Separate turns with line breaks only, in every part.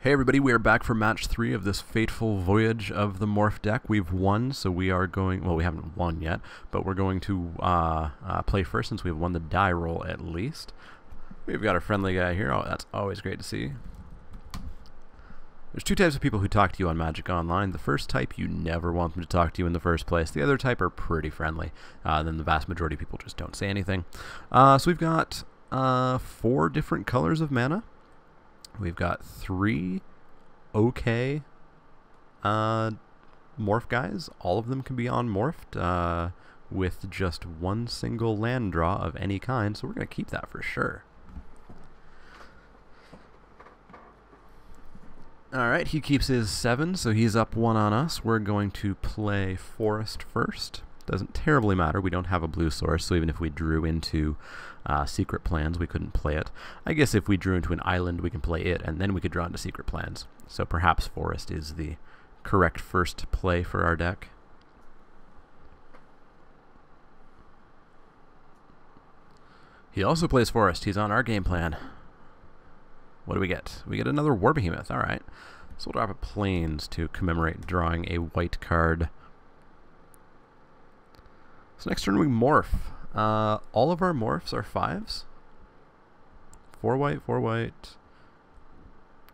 Hey everybody, we are back for match 3 of this fateful voyage of the Morph deck. We've won, so we are going, well, we haven't won yet, but we're going to play first since we've won the die roll at least. We've got a friendly guy here. Oh, that's always great to see. There's two types of people who talk to you on Magic Online. The first type, you never want them to talk to you in the first place. The other type are pretty friendly. Then the vast majority of people just don't say anything. So we've got 4 different colors of mana. We've got 3 okay morph guys. All of them can be on-morphed with just one single land draw of any kind, so we're going to keep that for sure. Alright, he keeps his 7, so he's up 1 on us. We're going to play Forest first. Doesn't terribly matter, we don't have a blue source, so even if we drew into Secret Plans, we couldn't play it. I guess if we drew into an island, we can play it, and then we could draw into Secret Plans. So perhaps Forest is the correct first play for our deck. He also plays Forest. He's on our game plan. What do we get? We get another War Behemoth. Alright. So we'll drop a Plains to commemorate drawing a white card. So next turn we morph. All of our morphs are 5s. 4 white, 4 white,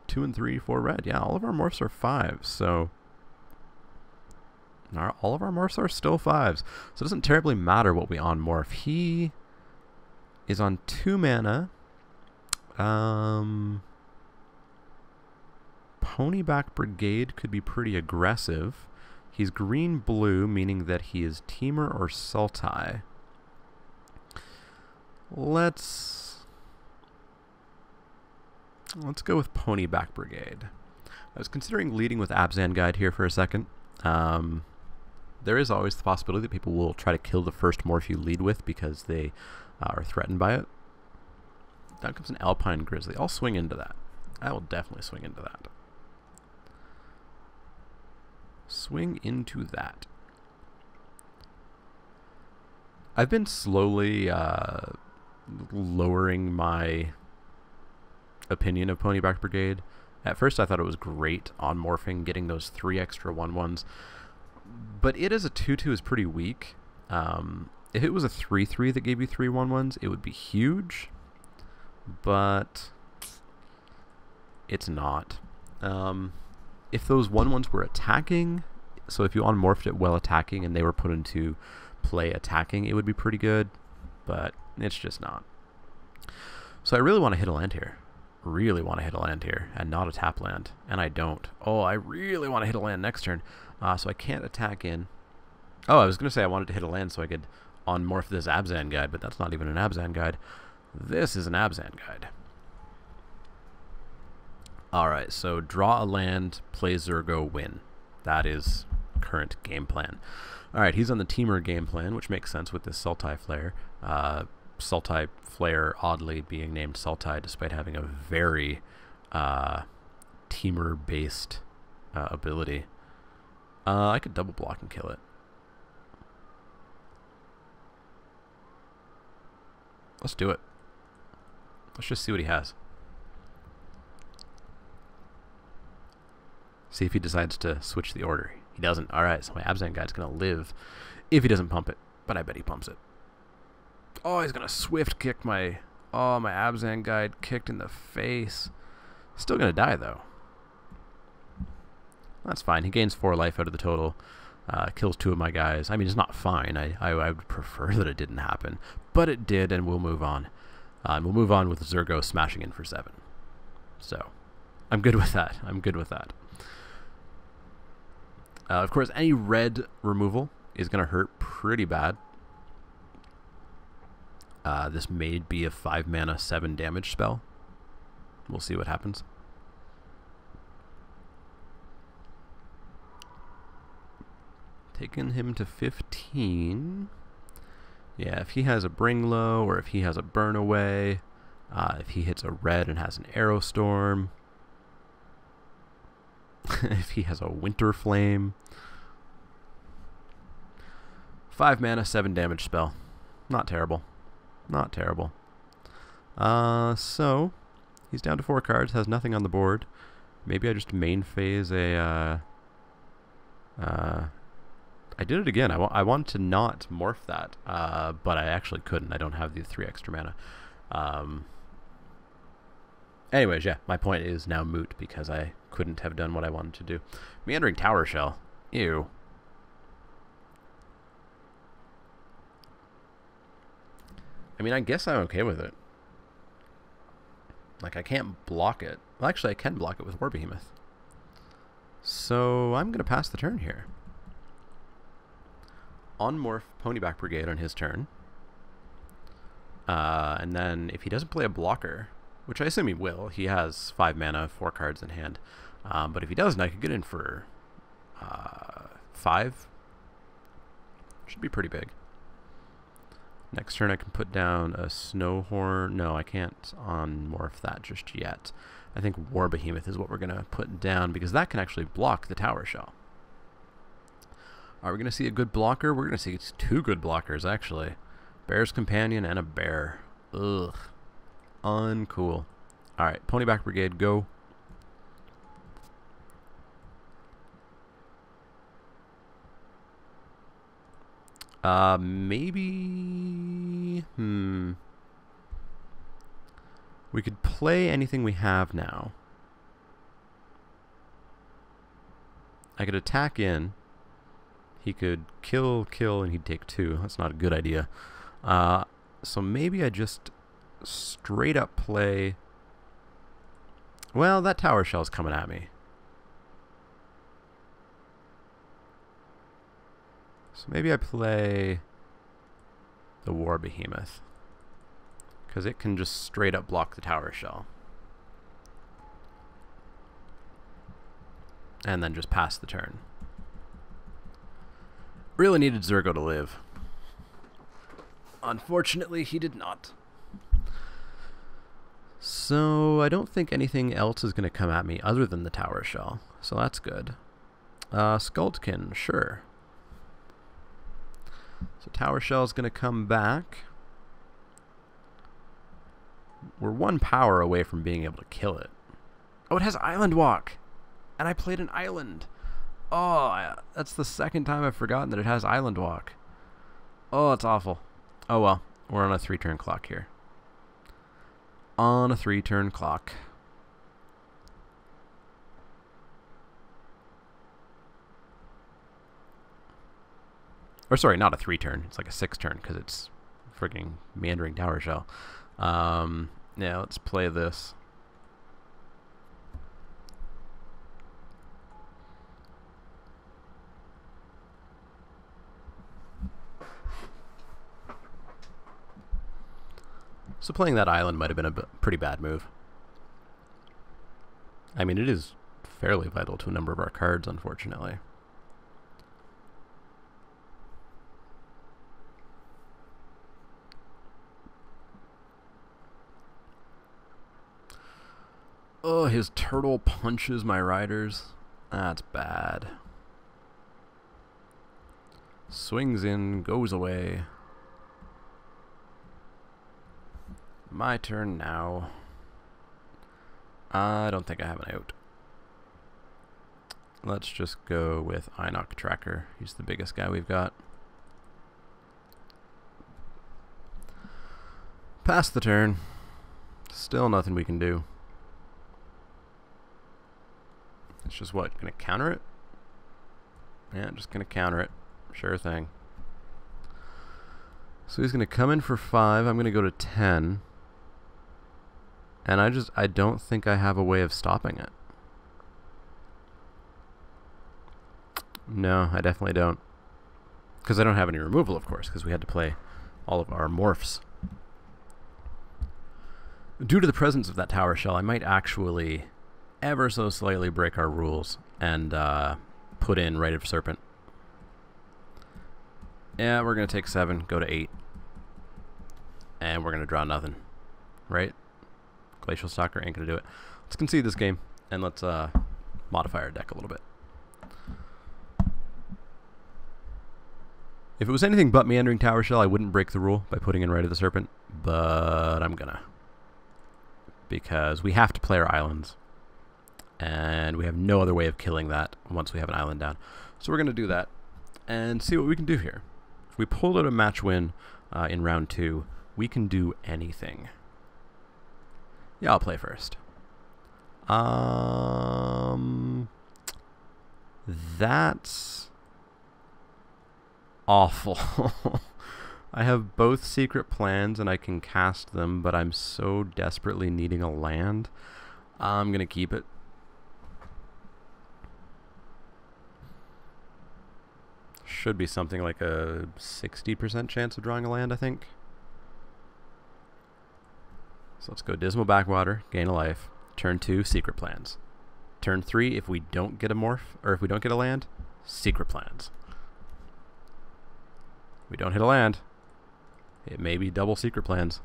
2 and 3, 4 red. Yeah, all of our morphs are 5s. So all of our morphs are still 5s. So it doesn't terribly matter what we on-morph. He is on 2 mana. Ponyback Brigade could be pretty aggressive. He's green-blue, meaning that he is Teamer or Sultai. Let's go with Ponyback Brigade. I was considering leading with Abzan Guide here for a second. There is always the possibility that people will try to kill the first morph you lead with because they are threatened by it. Down comes an Alpine Grizzly. I'll swing into that. I will definitely swing into that. Swing into that. I've been slowly lowering my opinion of Ponyback Brigade. At first I thought it was great on morphing, getting those 3 extra 1/1s. But it as a 2/2 is pretty weak. If it was a 3/3 that gave you 3 1/1s, it would be huge. But it's not. If those 1/1s were attacking, so if you on-morphed it while attacking and they were put into play attacking, it would be pretty good, but it's just not. So I really want to hit a land here. Really want to hit a land here, and not a tap land, and I don't. Oh, I really want to hit a land next turn, so I can't attack in. Oh, I was going to say I wanted to hit a land so I could on-morph this Abzan Guide, but that's not even an Abzan Guide. This is an Abzan Guide. Alright, so draw a land, play Zurgo, win. That is current game plan. Alright, he's on the Teamer game plan, which makes sense with this Sultai Flare. Sultai Flare oddly being named Sultai despite having a very Teamer-based ability. I could double block and kill it. Let's do it. Let's just see what he has. See if he decides to switch the order. He doesn't. Alright, so my Abzan Guide's going to live if he doesn't pump it. But I bet he pumps it. Oh, he's going to swift kick my... Oh, my Abzan Guide kicked in the face. Still going to die, though. That's fine. He gains 4 life out of the total. Kills 2 of my guys. I mean, it's not fine. I would prefer that it didn't happen. But it did, and we'll move on. We'll move on with Zurgo smashing in for 7. So, I'm good with that. I'm good with that. Of course, any red removal is going to hurt pretty bad. This may be a 5 mana, 7 damage spell. We'll see what happens. Taking him to 15. Yeah, if he has a Bring Low, or if he has a Burn Away, if he hits a red and has an Arrow Storm, if he has a Winter Flame. 5 mana, 7 damage spell. Not terrible. Not terrible. So, he's down to 4 cards, has nothing on the board. Maybe I just main phase a... I did it again. I wanted to not morph that, but I actually couldn't. I don't have the 3 extra mana. Anyways, yeah, my point is now moot because I couldn't have done what I wanted to do. Meandering Tower Shell. Ew. I mean, I guess I'm okay with it. Like, I can't block it. Well, actually, I can block it with War Behemoth. So, I'm going to pass the turn here. On-morph Ponyback Brigade on his turn. And then, if he doesn't play a blocker, which I assume he will, he has 5 mana, 4 cards in hand. But if he doesn't, I could get in for 5. Should be pretty big. Next turn I can put down a Snowhorn. No, I can't on-morph that just yet. I think War Behemoth is what we're going to put down because that can actually block the Tower Shell. Are we going to see a good blocker? We're going to see 2 good blockers, actually. Bear's Companion and a bear. Ugh. Uncool. Alright, Ponyback Brigade, go. Maybe... We could play anything we have now. I could attack in. He could kill, and he'd take 2. That's not a good idea. So maybe I just straight up play... Well, that Tower Shell's coming at me. So maybe I play the War Behemoth. Because it can just straight up block the Tower Shell. And then just pass the turn. Really needed Zurgo to live. Unfortunately, he did not. So, I don't think anything else is going to come at me other than the Tower Shell. So that's good. Skuldkin, sure. So Tower Shell is going to come back. We're 1 power away from being able to kill it. Oh, it has Island Walk! And I played an island! Oh, that's the 2nd time I've forgotten that it has Island Walk. Oh, it's awful. Oh well, we're on a 3-turn clock here. On a 3-turn clock. Or sorry, not a 3-turn. It's like a 6-turn because it's freaking Meandering Tower Shell. Yeah, let's play this. So playing that island might have been a pretty bad move. I mean, it is fairly vital to a number of our cards, unfortunately. Oh, his turtle punches my riders. That's bad. Swings in, goes away. My turn now. I don't think I have an out. Let's just go with Inoc Tracker. He's the biggest guy we've got. Pass the turn. Still nothing we can do. It's just what? Gonna counter it? Yeah, just gonna counter it. Sure thing. So he's gonna come in for 5. I'm gonna go to 10. And I don't think I have a way of stopping it. No, I definitely don't. Because I don't have any removal, of course, because we had to play all of our morphs. Due to the presence of that Tower Shell, I might actually ever so slightly break our rules and put in Rite of Serpent. Yeah, we're going to take 7, go to 8. And we're going to draw nothing. Right? Glacial Stalker ain't going to do it. Let's concede this game, and let's modify our deck a little bit. If it was anything but Meandering Tower Shell, I wouldn't break the rule by putting in Rite of the Serpent, but I'm gonna. Because we have to play our islands. And we have no other way of killing that once we have an island down. So we're going to do that and see what we can do here. If we pull out a match win in round 2, we can do anything. Yeah, I'll play first. That's awful. I have both secret plans and I can cast them, but I'm so desperately needing a land. I'm going to keep it. Should be something like a 60% chance of drawing a land, I think. So let's go Dismal Backwater, gain a life. Turn 2, secret plans. Turn 3, if we don't get a morph, or if we don't get a land, secret plans. We don't hit a land. It may be double secret plans.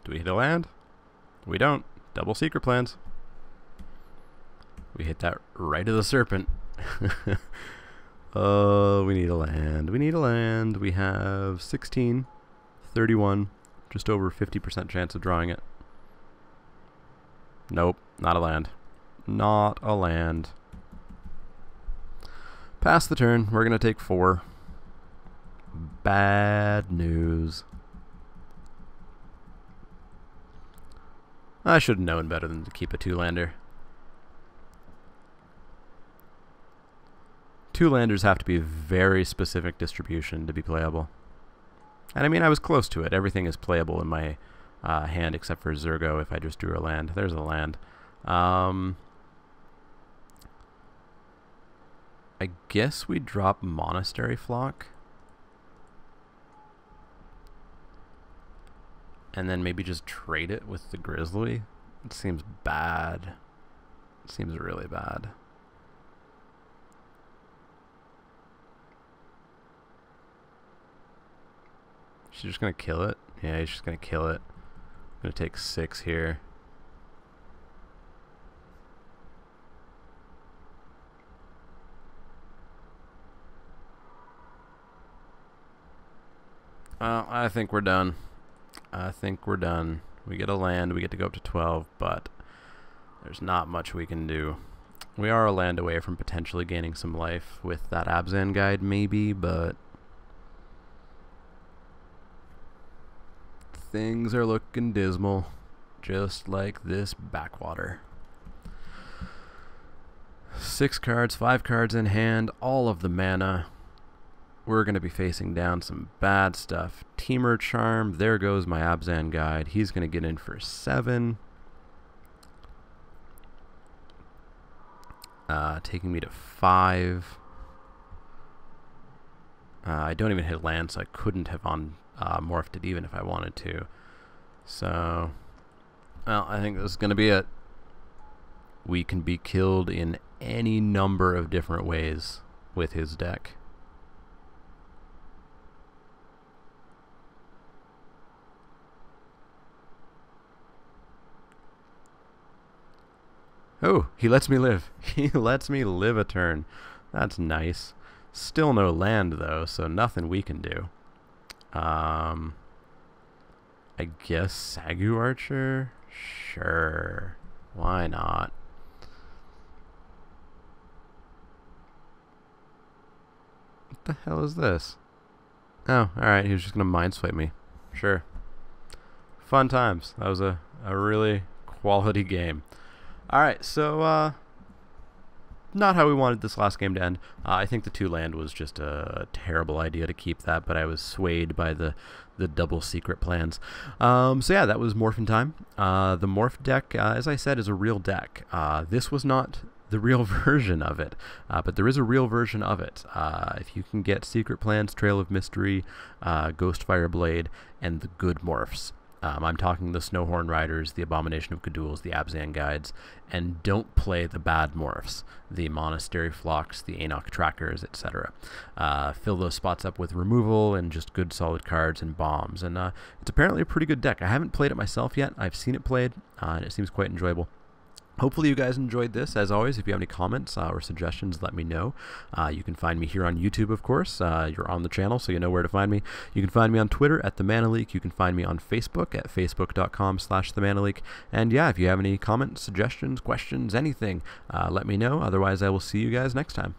Do we hit a land? We don't. Double secret plans. We hit that right of the serpent. Oh, we need a land. We need a land. We have 16, 31, just over 50% chance of drawing it. Nope, not a land. Not a land. Pass the turn. We're going to take 4. Bad news. I should have known better than to keep a 2-lander. 2-landers have to be very specific distribution to be playable. And I mean, I was close to it. Everything is playable in my hand except for Zurgo if I just drew a land. There's a land. I guess we drop Monastery Flock. And then maybe just trade it with the Grizzly. It seems bad. It seems really bad. She's just going to kill it? Yeah, he's just going to kill it. I'm going to take 6 here. I think we're done. I think we're done. We get a land, we get to go up to 12, but there's not much we can do. We are a land away from potentially gaining some life with that Abzan guide, maybe, but things are looking dismal, just like this backwater. 6 cards, 5 cards in hand, all of the mana. We're going to be facing down some bad stuff. Temur Charm, there goes my Abzan guide. He's going to get in for 7. Taking me to 5. I don't even hit land, so I couldn't have morphed it even if I wanted to. So, well, I think this is going to be it. We can be killed in any number of different ways with his deck. Oh, he lets me live. He lets me live a turn. That's nice. Still no land, though, so nothing we can do. I guess Sagu Archer? Sure. Why not? What the hell is this? Oh, alright, he was just going to Minesweep me. Sure. Fun times. That was a really quality game. Alright, so, not how we wanted this last game to end. I think the 2-land was just a terrible idea to keep that, but I was swayed by the double secret plans. So yeah, that was Morphin time. The Morph deck, as I said, is a real deck. This was not the real version of it, but there is a real version of it. If you can get Secret Plans, Trail of Mystery, Ghostfire Blade, and the good morphs. I'm talking the Snowhorn Riders, the Abomination of Gaduls, the Abzan Guides, and don't play the bad morphs, the Monastery Flocks, the Anok Trackers, etc. Fill those spots up with removal and just good solid cards and bombs, and it's apparently a pretty good deck. I haven't played it myself yet. I've seen it played, and it seems quite enjoyable. Hopefully you guys enjoyed this. As always, if you have any comments or suggestions, let me know. You can find me here on YouTube, of course. You're on the channel, so you know where to find me. You can find me on Twitter at @TheManaLeek. You can find me on Facebook at facebook.com/TheManaLeek. And yeah, if you have any comments, suggestions, questions, anything, let me know. Otherwise, I will see you guys next time.